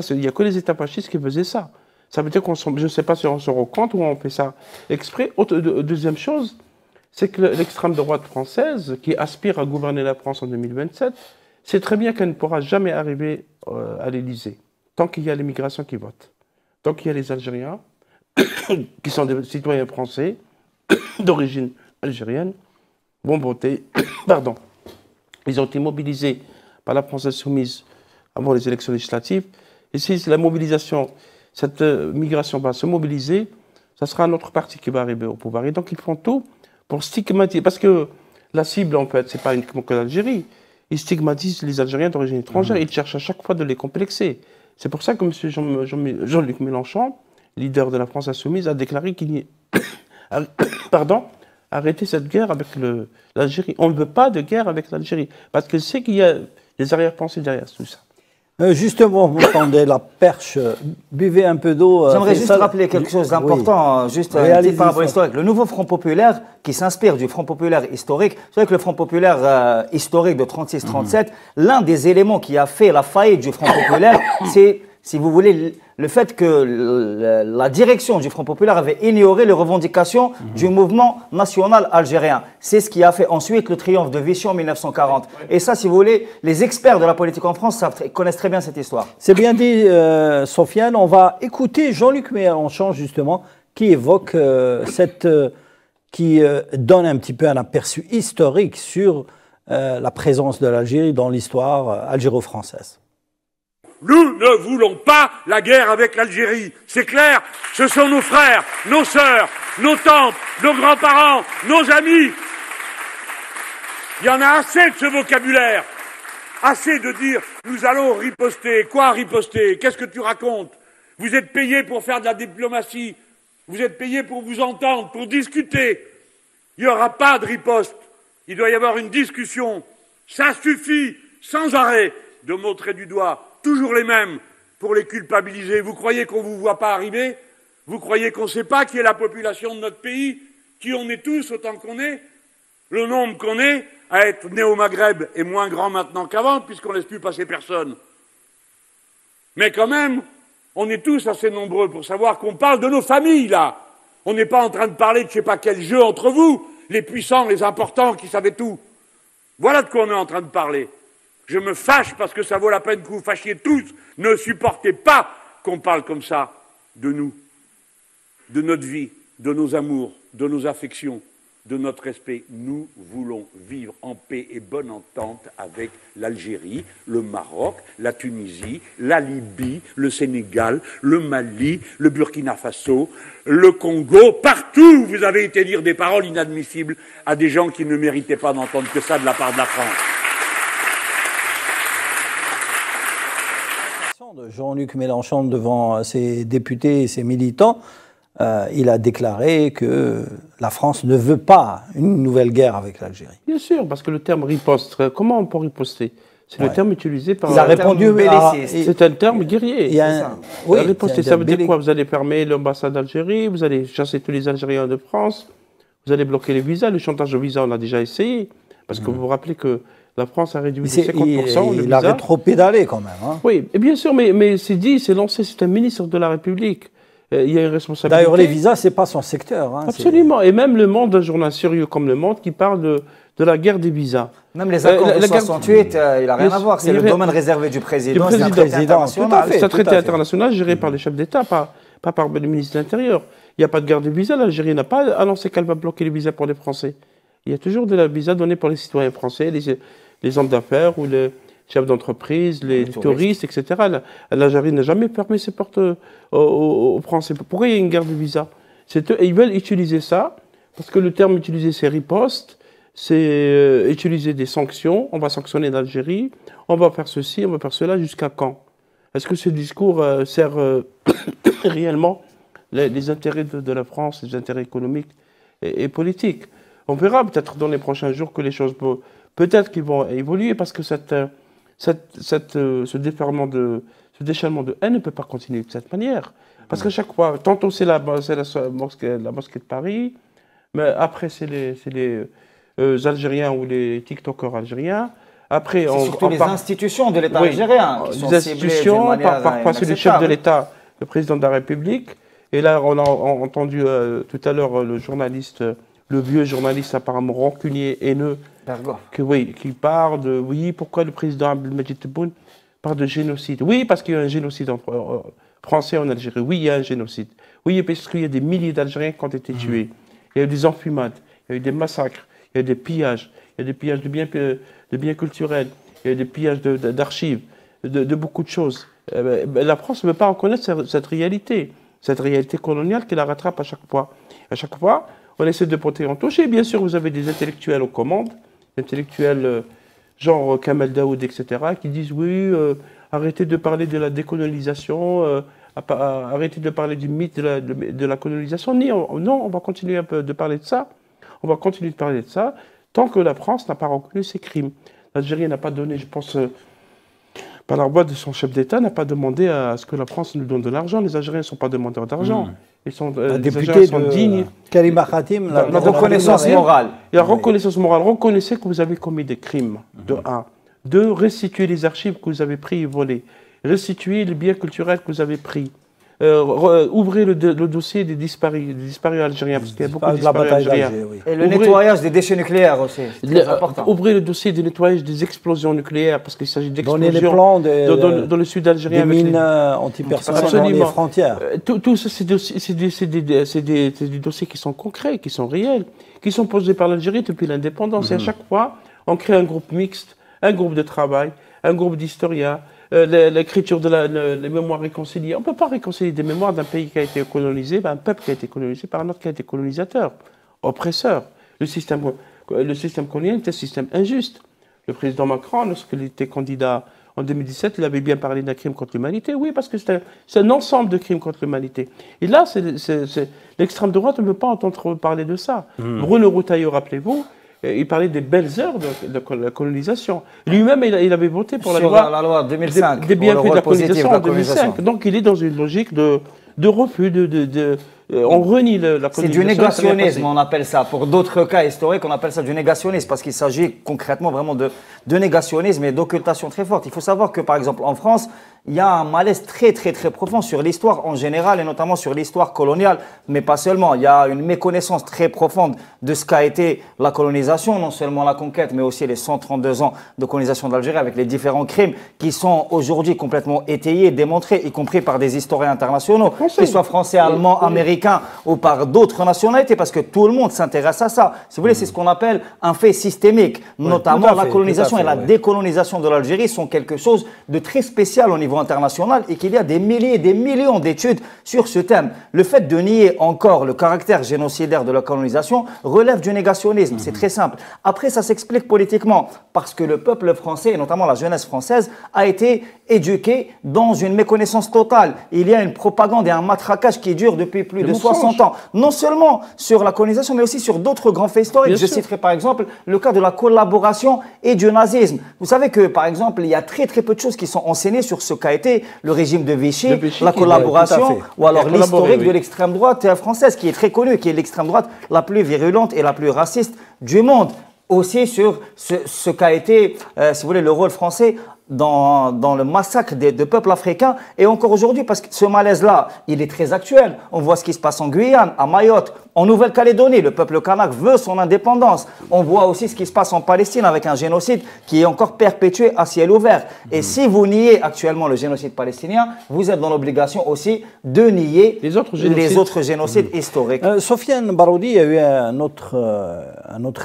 Il n'y a que les États fascistes qui faisaient ça. Ça veut dire je ne sais pas si on se rend compte ou on fait ça exprès. Deuxième chose, c'est que l'extrême droite française, qui aspire à gouverner la France en 2027, sait très bien qu'elle ne pourra jamais arriver à l'Élysée, tant qu'il y a l'immigration qui vote. Tant qu'il y a les Algériens, qui sont des citoyens français, d'origine algérienne, vont voter. Pardon. Ils ont été mobilisés par la France insoumise avant les élections législatives. Et si la mobilisation, cette migration va se mobiliser, ça sera un autre parti qui va arriver au pouvoir. Et donc ils font tout pour stigmatiser. Parce que la cible, en fait, ce n'est pas uniquement que l'Algérie. Ils stigmatisent les Algériens d'origine étrangère. Ils cherchent à chaque fois de les complexer. C'est pour ça que M. Jean-Luc Mélenchon, leader de la France insoumise, a déclaré qu'il arrêter cette guerre avec l'Algérie. On ne veut pas de guerre avec l'Algérie. Parce qu'il sait qu'il y a des arrière-pensées derrière tout ça. Justement, vous tendez la perche, buvez un peu d'eau. J'aimerais juste rappeler quelque chose d'important, juste un petit parabole historique. Le nouveau Front populaire, qui s'inspire du Front populaire historique, vous savez que le Front populaire historique de 36-37, l'un des éléments qui a fait la faillite du Front populaire, c'est, si vous voulez, le fait que la direction du Front populaire avait ignoré les revendications du mouvement national algérien. C'est ce qui a fait ensuite le triomphe de Vichy en 1940. Et ça, si vous voulez, les experts de la politique en France connaissent très bien cette histoire. C'est bien dit, Sofiane. On va écouter Jean-Luc Mélenchon, justement, qui évoque qui donne un petit peu un aperçu historique sur la présence de l'Algérie dans l'histoire algéro-française. Nous ne voulons pas la guerre avec l'Algérie. C'est clair, ce sont nos frères, nos sœurs, nos tantes, nos grands-parents, nos amis. Il y en a assez de ce vocabulaire. Assez de dire « nous allons riposter ». Quoi riposter? Qu'est-ce que tu racontes? Vous êtes payés pour faire de la diplomatie. Vous êtes payés pour vous entendre, pour discuter. Il n'y aura pas de riposte. Il doit y avoir une discussion. Ça suffit, sans arrêt, de montrer du doigt toujours les mêmes pour les culpabiliser. Vous croyez qu'on ne vous voit pas arriver? Vous croyez qu'on ne sait pas qui est la population de notre pays? Qui on est tous autant qu'on est? Le nombre qu'on est à être né au Maghreb est moins grand maintenant qu'avant puisqu'on ne laisse plus passer personne. Mais quand même, on est tous assez nombreux pour savoir qu'on parle de nos familles là. On n'est pas en train de parler de je ne sais pas quel jeu entre vous, les puissants, les importants qui savaient tout. Voilà de quoi on est en train de parler. Je me fâche parce que ça vaut la peine que vous fâchiez tous. Ne supportez pas qu'on parle comme ça de nous, de notre vie, de nos amours, de nos affections, de notre respect. Nous voulons vivre en paix et bonne entente avec l'Algérie, le Maroc, la Tunisie, la Libye, le Sénégal, le Mali, le Burkina Faso, le Congo. Partout, vous avez été dire des paroles inadmissibles à des gens qui ne méritaient pas d'entendre que ça de la part de la France. De Jean-Luc Mélenchon devant ses députés et ses militants, il a déclaré que la France ne veut pas une nouvelle guerre avec l'Algérie. Bien sûr, parce que le terme riposte, comment on peut riposter? C'est le terme utilisé par... Il a répondu c'est un terme guerrier. Oui, riposter, ça veut dire quoi? Vous allez fermer l'ambassade d'Algérie, vous allez chasser tous les Algériens de France, Vous allez bloquer les visas. Le chantage aux visas, on l'a déjà essayé. Parce que vous vous rappelez que la France a réduit de 50% le visa. Il a rétro-pédalé quand même. Hein. Oui, et bien sûr, mais c'est dit, c'est lancé, c'est un ministre de la République. Il y a une responsabilité. D'ailleurs, les visas, c'est pas son secteur. Hein, absolument. Et même Le Monde, un journal sérieux comme Le Monde, qui parle de la guerre des visas. Même les accords de 68, il n'a rien à voir. C'est le domaine réservé du président. C'est un traité international. C'est un traité international géré par les chefs d'État, pas par le ministre de l'Intérieur. Il n'y a pas de guerre des visas. L'Algérie n'a pas annoncé qu'elle va bloquer les visas pour les Français. Il y a toujours de la visa donnée pour les citoyens français, les hommes d'affaires ou les chefs d'entreprise, les touristes, etc. L'Algérie n'a jamais fermé ses portes aux Français. Pourquoi il y a une guerre de visa? Ils veulent utiliser ça, parce que le terme utilisé, c'est riposte, c'est utiliser des sanctions. On va sanctionner l'Algérie, on va faire ceci, on va faire cela, jusqu'à quand? Est-ce que ce discours sert réellement les intérêts de la France, les intérêts économiques et politiques? On verra peut-être dans les prochains jours que les choses peut-être qu'ils vont évoluer, parce que ce déchaînement de haine ne peut pas continuer de cette manière. Parce qu'à chaque fois, tantôt c'est la mosquée de Paris, mais après c'est les Algériens ou les TikTokers algériens. Après, c'est surtout les institutions de l'État algérien qui sont les institutions, parfois c'est le chef de l'État, le président de la République. Et là, on a entendu tout à l'heure le journaliste, le vieux journaliste apparemment rancunier, haineux, qui parle de, pourquoi le président Abdelmadjid Tebboune parle de génocide? Oui, parce qu'il y a un génocide français en Algérie. Oui, il y a un génocide. Oui, parce qu'il y a des milliers d'Algériens qui ont été tués. Il y a eu des enfumades, il y a eu des massacres, il y a eu des pillages. Il y a des pillages de biens culturels, il y a des pillages d'archives, de beaucoup de choses. La France ne veut pas reconnaître cette réalité coloniale qui la rattrape à chaque fois. À chaque fois, on essaie de porter en touche. Et bien sûr, vous avez des intellectuels aux commandes, intellectuels genre Kamel Daoud, etc., qui disent oui, arrêtez de parler de la décolonisation, arrêtez de parler du mythe de la colonisation. Non, on va continuer un peu de parler de ça. On va continuer de parler de ça tant que la France n'a pas reconnu ses crimes. L'Algérie n'a pas donné, je pense, par la voix de son chef d'État, n'a pas demandé à ce que la France nous donne de l'argent. Les Algériens ne sont pas demandeurs d'argent. Les Algériens sont dignes. Karima Khatim, la reconnaissance morale. La reconnaissance morale. Reconnaissez que vous avez commis des crimes, de un. Deux, restituez les archives que vous avez pris et volées. Restituez les biens culturels que vous avez pris. Ouvrez le dossier des disparus algériens, parce qu'il y a beaucoup de disparus algériens. Et le nettoyage des déchets nucléaires aussi, c'est très important. Ouvrez le dossier du nettoyage des explosions nucléaires, parce qu'il s'agit d'explosions les plans dans le sud algérien. Des mines antipersonnelles dans les frontières. Tout ça, c'est des dossiers qui sont concrets, qui sont réels, qui sont posés par l'Algérie depuis l'indépendance. Et à chaque fois, on crée un groupe mixte, un groupe de travail, un groupe d'historiens, l'écriture les mémoires réconciliées. On ne peut pas réconcilier des mémoires d'un pays qui a été colonisé, un peuple qui a été colonisé par un autre qui a été colonisateur, oppresseur. Le système colonial est un système injuste. Le président Macron, lorsqu'il était candidat en 2017, il avait bien parlé d'un crime contre l'humanité. Oui, parce que c'est un ensemble de crimes contre l'humanité. Et là, l'extrême droite ne veut pas entendre parler de ça. Bruno Retailleau, rappelez-vous, il parlait des belles heures de la colonisation. Lui-même, il avait voté pour la loi 2005, des bienfaits de la colonisation en 2005. Donc, il est dans une logique de refus, on renie la colonisation. C'est du négationnisme, on appelle ça. Pour d'autres cas historiques, on appelle ça du négationnisme, parce qu'il s'agit concrètement vraiment de négationnisme et d'occultation très forte. Il faut savoir que, par exemple, en France, il y a un malaise très profond sur l'histoire en général, et notamment sur l'histoire coloniale, mais pas seulement. Il y a une méconnaissance très profonde de ce qu'a été la colonisation, non seulement la conquête, mais aussi les 132 ans de colonisation d'Algérie, avec les différents crimes qui sont aujourd'hui complètement étayés, démontrés, y compris par des historiens internationaux, qu'ils soient français, allemands, américains ou par d'autres nationalités, parce que tout le monde s'intéresse à ça. Si vous voulez, c'est ce qu'on appelle un fait systémique. Notamment, la colonisation et la décolonisation de l'Algérie sont quelque chose de très spécial au niveau international, et qu'il y a des milliers et des millions d'études sur ce thème. Le fait de nier encore le caractère génocidaire de la colonisation relève du négationnisme. C'est très simple. Après, ça s'explique politiquement, parce que le peuple français, et notamment la jeunesse française, a été éduqué dans une méconnaissance totale. Il y a une propagande et a un matraquage qui dure depuis plus de 60 ans. Non seulement sur la colonisation, mais aussi sur d'autres grands faits historiques. Je citerai par exemple le cas de la collaboration et du nazisme. Vous savez que, par exemple, il y a très peu de choses qui sont enseignées sur ce qu'a été le régime de Vichy, la collaboration, ou alors l'historique de l'extrême droite française, qui est très connue, qui est l'extrême droite la plus virulente et la plus raciste du monde. Aussi sur ce qu'a été, si vous voulez, le rôle français dans le massacre de peuples africains. Et encore aujourd'hui, parce que ce malaise-là, il est très actuel. On voit ce qui se passe en Guyane, à Mayotte, en Nouvelle-Calédonie. Le peuple kanak veut son indépendance. On voit aussi ce qui se passe en Palestine avec un génocide qui est encore perpétué à ciel ouvert. Et si vous niez actuellement le génocide palestinien, vous êtes dans l'obligation aussi de nier les autres génocides historiques. Sofiane Baroudi, il y a eu un autre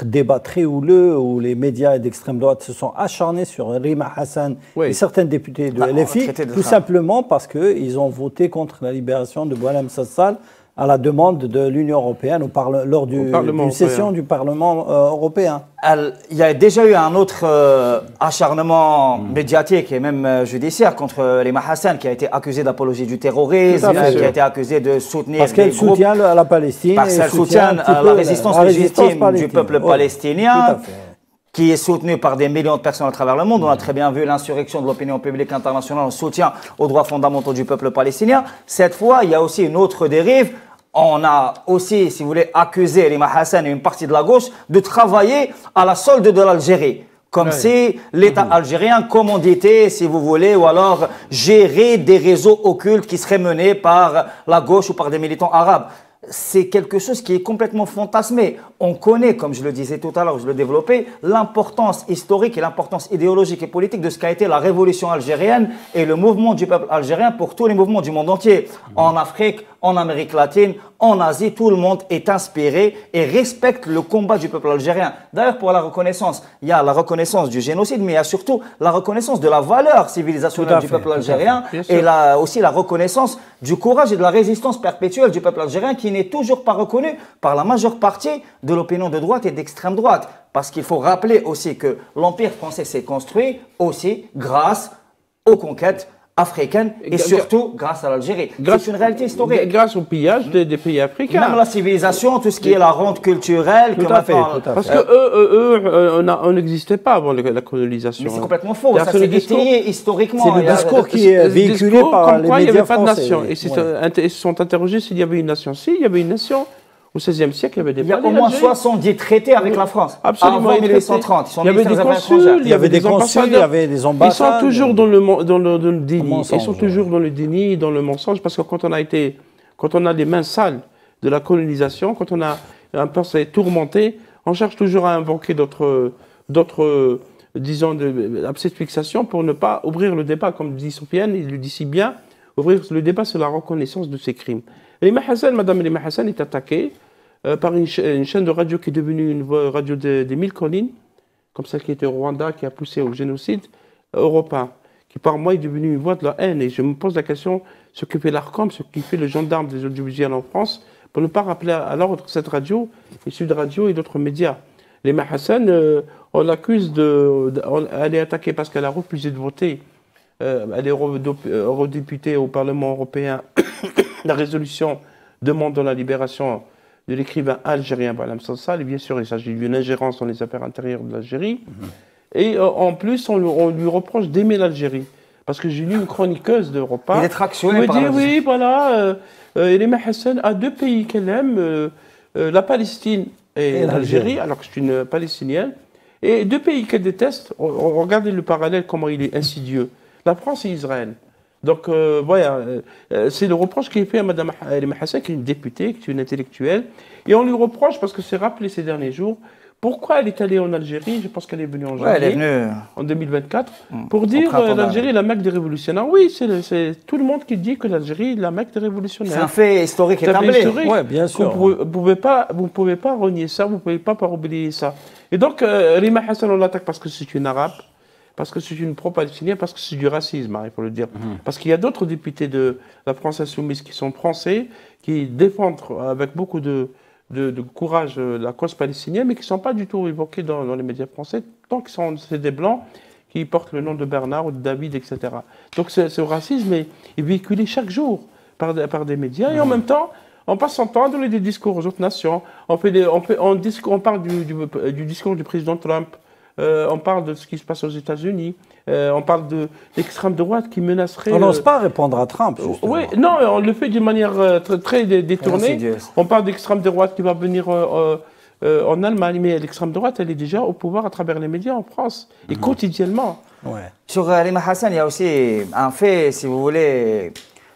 débat très houleux où les médias d'extrême droite se sont acharnés sur Rima Hassan et certains députés de LFI, tout simplement parce qu'ils ont voté contre la libération de Boualem Sassal à la demande de l'Union européenne lors d'une session du Parlement européen. Il y a déjà eu un autre acharnement médiatique et même judiciaire contre Rima Hassan, qui a été accusé d'apologie du terrorisme, qui a été accusé de soutenir parce qu'elle soutient la Palestine. Parce qu'elle soutient la résistance légitime du peuple palestinien, qui est soutenu par des millions de personnes à travers le monde. On a très bien vu l'insurrection de l'opinion publique internationale en soutien aux droits fondamentaux du peuple palestinien. Cette fois, il y a aussi une autre dérive. On a aussi, si vous voulez, accusé Rima Hassan et une partie de la gauche de travailler à la solde de l'Algérie. Comme si l'État algérien commanditait, si vous voulez, ou alors gérait des réseaux occultes qui seraient menés par la gauche ou par des militants arabes. C'est quelque chose qui est complètement fantasmé. On connaît, comme je le disais tout à l'heure, je le développais, l'importance historique et l'importance idéologique et politique de ce qu'a été la révolution algérienne et le mouvement du peuple algérien pour tous les mouvements du monde entier. En Afrique, en Amérique latine, en Asie, tout le monde est inspiré et respecte le combat du peuple algérien. D'ailleurs, pour la reconnaissance, il y a la reconnaissance du génocide, mais il y a surtout la reconnaissance de la valeur civilisationnelle du peuple algérien et aussi la reconnaissance du courage et de la résistance perpétuelle du peuple algérien qui n'est toujours pas reconnu par la majeure partie de l'opinion de droite et d'extrême droite. Parce qu'il faut rappeler aussi que l'Empire français s'est construit aussi grâce aux conquêtes africaine et surtout grâce à l'Algérie. C'est une réalité historique. Grâce au pillage des pays africains. Même la civilisation, tout ce qui est la rente culturelle. Tout à fait. Parce que on n'existait pas avant la colonisation. Mais c'est complètement faux. Ça s'est étayé historiquement. C'est le discours qui est véhiculé par les médias français. Il n'y avait pas de nation. Et ils se sont interrogés s'il y avait une nation. Si, il y avait une nation. Au XVIe siècle, il y avait des Il y a au moins 70 traités avec la France. Absolument. Avant 1830. Il y avait des consuls, il y avait des consuls, il y avait des ambassades. Ils sont toujours dans le déni. Ils sont toujours dans le déni, dans le mensonge, parce que quand on a les mains sales de la colonisation, quand on a un passé tourmenté, on cherche toujours à invoquer d'autres disons, fixations pour ne pas ouvrir le débat, comme dit Sofiane, il le dit si bien, ouvrir le débat sur la reconnaissance de ces crimes. Rima Hassan, Madame Rima Hassan est attaquée par une chaîne de radio qui est devenue une radio des mille collines, comme celle qui était au Rwanda, qui a poussé au génocide européen, qui par moi est devenue une voix de la haine. Et je me pose la question, ce que fait l'ARCOM, ce qui fait le gendarme des audiovisuels en France, pour ne pas rappeler à l'ordre cette radio, et Sud Radio et d'autres médias. Rima Hassan, on l'accuse elle est attaquée parce qu'elle a refusé de voter. Elle est eurodéputée au Parlement européen. La résolution demandant la libération de l'écrivain algérien Boualem Sassal. Et bien sûr, il s'agit d'une ingérence dans les affaires intérieures de l'Algérie. Et en plus, on lui reproche d'aimer l'Algérie. Parce que j'ai lu une chroniqueuse d'Europa. Il est tractionné par l'Algérie. Oui, voilà. Rima Hassan a deux pays qu'elle aime, la Palestine et l'Algérie, alors que c'est une Palestinienne. Et deux pays qu'elle déteste. Regardez le parallèle, comment il est insidieux. La France et Israël. Donc, voilà, c'est le reproche qui est fait à Mme Rima Hassan, qui est une députée, qui est une intellectuelle. Et on lui reproche, parce que c'est rappelé ces derniers jours, pourquoi elle est allée en Algérie. Je pense qu'elle est venue en janvier, elle est venue en 2024, pour dire l'Algérie est la Mecque des révolutionnaires. Oui, c'est tout le monde qui dit que l'Algérie est la Mecque des révolutionnaires. C'est un fait historique établi. Oui, bien sûr. Vous ne pouvez pas renier ça, vous ne pouvez pas oublier ça. Et donc, Rima Hassan, on l'attaque parce que c'est une arabe, parce que c'est une pro-palestinienne, parce que c'est du racisme, hein, il faut le dire. Parce qu'il y a d'autres députés de la France insoumise qui sont français, qui défendent avec beaucoup de courage la cause palestinienne, mais qui ne sont pas du tout évoqués dans les médias français, tant que c'est des blancs qui portent le nom de Bernard ou de David, etc. Donc ce racisme est véhiculé chaque jour par des médias, et en même temps, on passe son temps à donner des discours aux autres nations. On parle du discours du président Trump, on parle de ce qui se passe aux États-Unis, on parle de l'extrême droite qui menacerait... On n'ose pas répondre à Trump, justement. Oui, non, on le fait d'une manière très détournée. On parle d'extrême droite qui va venir en Allemagne, mais l'extrême droite, elle est déjà au pouvoir à travers les médias en France, et quotidiennement. Ouais. Sur Halima Hassan, il y a aussi un fait, si vous voulez,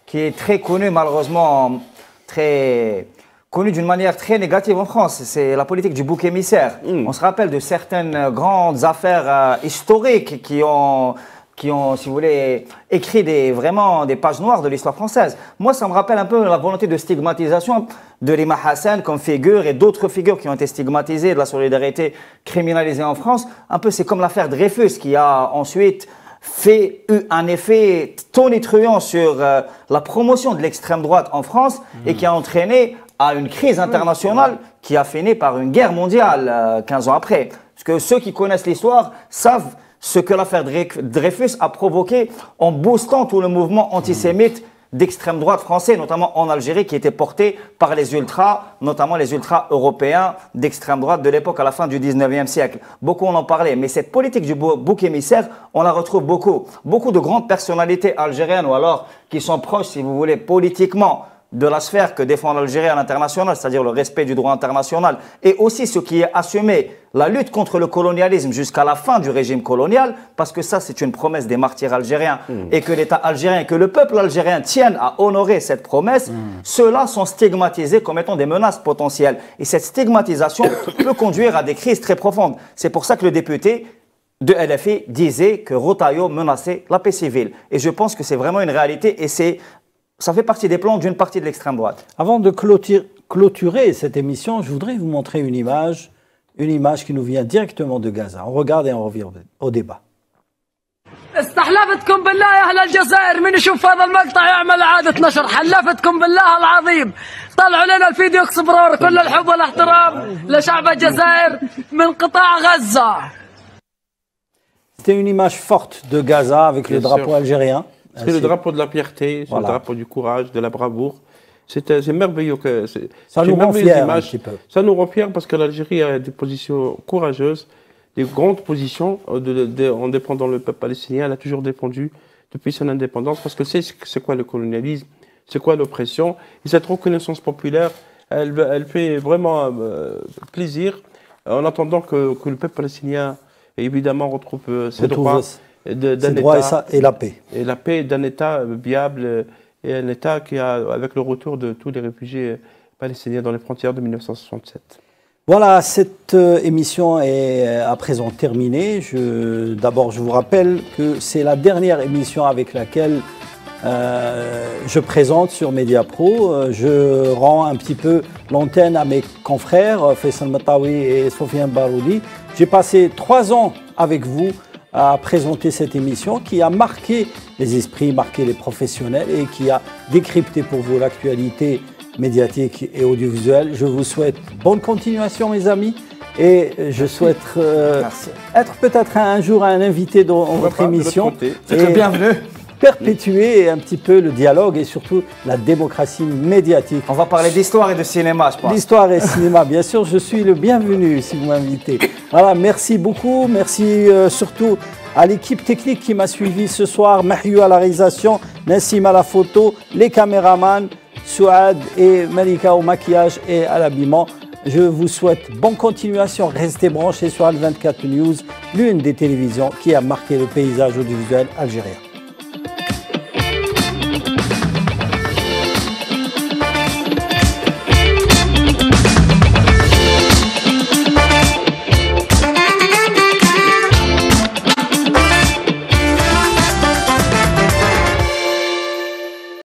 qui est très connu, malheureusement, très connu d'une manière très négative en France. C'est la politique du bouc émissaire. On se rappelle de certaines grandes affaires historiques qui ont, si vous voulez, écrit vraiment des pages noires de l'histoire française. Moi, ça me rappelle un peu la volonté de stigmatisation de Halima Hassan comme figure et d'autres figures qui ont été stigmatisées, de la solidarité criminalisée en France. Un peu, c'est comme l'affaire Dreyfus qui a ensuite eu un effet tonitruant sur la promotion de l'extrême droite en France et qui a entraîné à une crise internationale qui a fini par une guerre mondiale 15 ans après. Parce que ceux qui connaissent l'histoire savent ce que l'affaire Dreyfus a provoqué en boostant tout le mouvement antisémite d'extrême droite français, notamment en Algérie, qui était porté par les ultras, notamment les ultras européens d'extrême droite de l'époque à la fin du 19e siècle. Beaucoup en ont parlé, mais cette politique du bouc émissaire, on la retrouve beaucoup. Beaucoup de grandes personnalités algériennes ou alors qui sont proches, si vous voulez, politiquement de la sphère que défend l'Algérie à l'international, c'est-à-dire le respect du droit international, et aussi ce qui est assumé, la lutte contre le colonialisme jusqu'à la fin du régime colonial, parce que ça, c'est une promesse des martyrs algériens, et que l'État algérien et que le peuple algérien tiennent à honorer cette promesse, ceux-là sont stigmatisés comme étant des menaces potentielles. Et cette stigmatisation peut conduire à des crises très profondes. C'est pour ça que le député de LFI disait que Rotaillot menaçait la paix civile. Et je pense que c'est vraiment une réalité, et ça fait partie des plans d'une partie de l'extrême droite. Avant de clôturer cette émission, je voudrais vous montrer une image qui nous vient directement de Gaza. On regarde et on revient au débat. استحلفتكم بالله يا أهل الجزائر من يشوف هذا المقطع يعمل إعادة نشر حلفتكم بالله العظيم طلعوا لنا الفيديو اكسبلور كل الحب والاحترام لشعب الجزائر من قطاع غزة. C'était une image forte de Gaza avec le drapeau algérien. C'est le drapeau de la fierté, c'est le drapeau du courage, de la bravoure. C'est merveilleux. Ça nous rend fiers un petit peu. Ça nous rend fiers parce que l'Algérie a des positions courageuses, des grandes positions en défendant le peuple palestinien. Elle a toujours défendu depuis son indépendance parce que c'est quoi le colonialisme, c'est quoi l'oppression. Et cette reconnaissance populaire, elle fait vraiment plaisir en attendant que le peuple palestinien, évidemment, retrouve ses droits. Et la paix. Et la paix d'un État viable et un État qui a, avec le retour de tous les réfugiés palestiniens dans les frontières de 1967. Voilà, cette émission est à présent terminée. D'abord, je vous rappelle que c'est la dernière émission avec laquelle je présente sur Mediapro. Je rends un petit peu l'antenne à mes confrères, Faisal Matawi et Sofiane Baroudi. J'ai passé 3 ans avec vous à présenter cette émission qui a marqué les esprits, marqué les professionnels et qui a décrypté pour vous l'actualité médiatique et audiovisuelle. Je vous souhaite bonne continuation, mes amis, et je souhaite être peut-être un jour un invité dans votre émission. C'est le bienvenu. Perpétuer un petit peu le dialogue et surtout la démocratie médiatique. On va parler d'histoire et de cinéma, je pense. D'histoire et cinéma, bien sûr, je suis le bienvenu si vous m'invitez. Voilà, merci beaucoup, merci surtout à l'équipe technique qui m'a suivi ce soir, Mahiou à la réalisation, Nassim à la photo, les caméramans, Souad et Malika au maquillage et à l'habillement. Je vous souhaite bonne continuation, restez branchés sur Al24 News, l'une des télévisions qui a marqué le paysage audiovisuel algérien.